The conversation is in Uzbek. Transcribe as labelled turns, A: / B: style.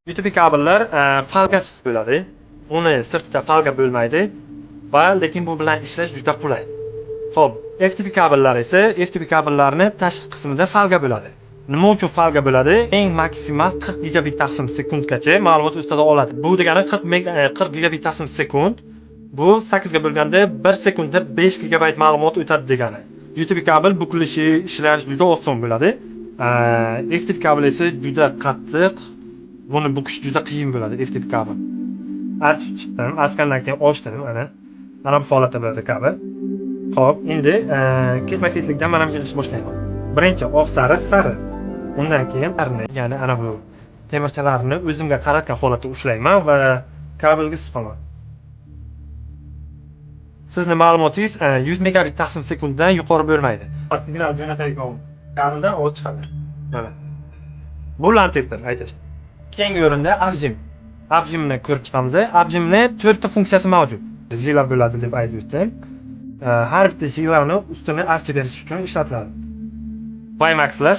A: USB kabellar falgasiz bo'ladi. Uni sirtida falga bo'lmaydi va lekin bu bilan ishlash juda qulay. Xo'p, FTP kabellar esa FTP kabellarni tashqi qismida falga bo'ladi. Nima uchun falga bo'ladi? Eng maksimal 40 gigabit taqsim sekundgacha ma'lumot ustida oladi. Bu degani 40 gigabit taqsim sekund. Bu 8 ga bo'lganda 1 sekundda 5 gigabayt ma'lumot o'tadi degani. USB kabel bukilishi, ishlash juda oson bo'ladi. FTP kabel esa juda qattiq. Buni bukish juda qiyin bo'ladi FTP kabel. Archib chiqdim, archgandan keyin ochdim mana. Mana bu holatda bo'ladi kabel. Xo'p, endi ketma-ketlikdan mana bunga ish boshlayman. Birinchi oq sariq sariq. Undan keyin arni, ya'ni ana bu temirchalarni o'zimga qaratgan holatda ushlayman va kabelga siqaman. Sizni ma'lumotingiz 100 megabit taqsim sekunddan yuqori bo'lmaydi. Signal jo'natadigan kabeldan o't chiqadi. Mana. Bu lant tester aytish. Keyingi o'rinda abjim. Abjimni ko'rib chiqamiz. Abjimni 4 ta funksiyasi mavjud. Jila bo'ladi deb aytdim. Har bitta jilani ustini archa berish uchun ishlatiladi. Vimaxlar